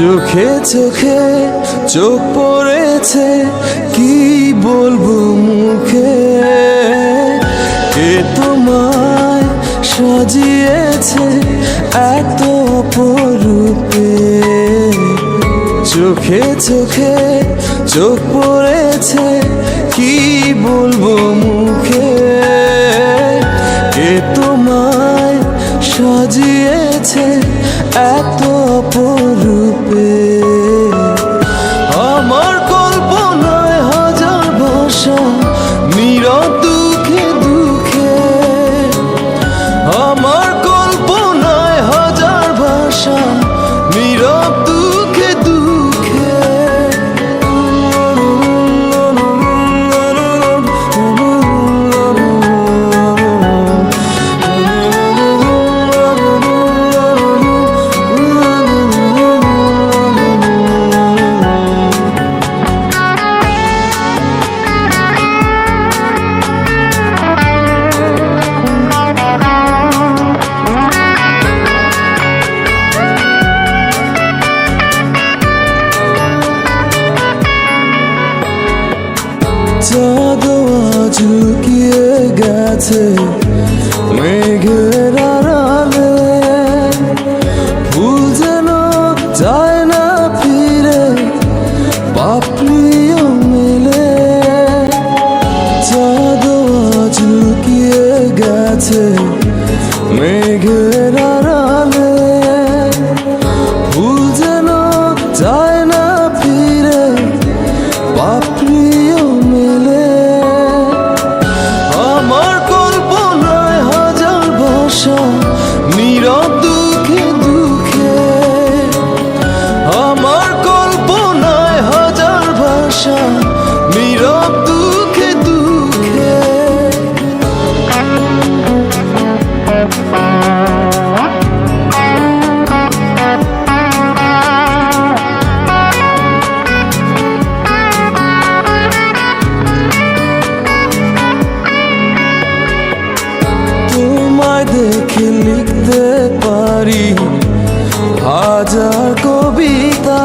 চোখে চোখে চোখ পড়েছে, কি বলবো মুখে, কে তোমায় সাজিয়েছে এত অপরূপে। চোখে চোখে চোখ পড়েছে, কি বলবো মুখে, কে তোমায় সাজিয়েছে এত অপরূপে। আমার কল্পনায় হাজার ভাষা, নীরব দুঃখে দুঃখে। আমার কল্পনায় হাজার ভাষা, নীরব দুঃখে দুঃখে। চাঁদ ঝুঁকিয়ে গেছে মেঘের আড়ালে, ফুল যেন যায় না ফিরে পাপড়িও মেলে। চাঁদ ঝুঁকিয়ে গেছে মেঘের আড়ালে, ফুল যেন যায় না ফিরে পাপড়িও মেলে। আমার কল্পনায় হাজার ভাষা, নীরব দুঃখে দুঃখে। আমার কল্পনায় হাজার ভাষা, নীরব দুঃখে দুঃখে। দেখে লিখতে পারি হাজার কবিতা,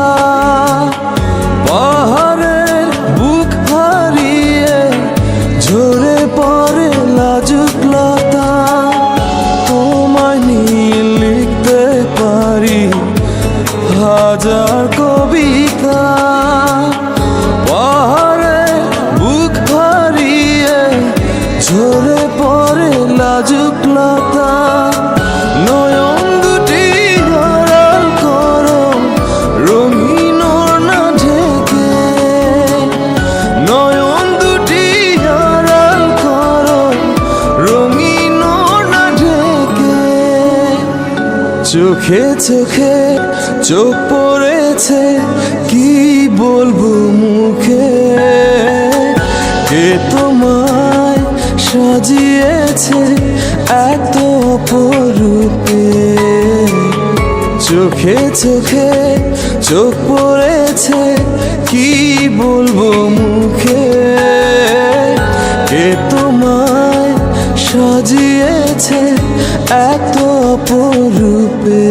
পাহাড়ের বুক হারিয়ে ঝরে পড়ে লাজুক লতা। তোমায় নিয়ে লিখতে পারি হাজার কবিতা, পাহাড়ের বুক হারিয়ে ঝরে পড়ে লাজুক লতা। নয়ন দুটি আড়াল করো রঙিন ওড়না ঢেকে, নয়ন দুটি আড়াল করো রঙিন ওড়না ঢেকে। চোখে চোখে চোখ পড়েছে, কি বলবো মুখে, কে তোমায় সাজিয়েছে এত অপরূপে। চোখে চোখে চোখ পড়েছে, কি বলবো মুখে, কে তোমায় সাজিয়েছে এত অপরূপে।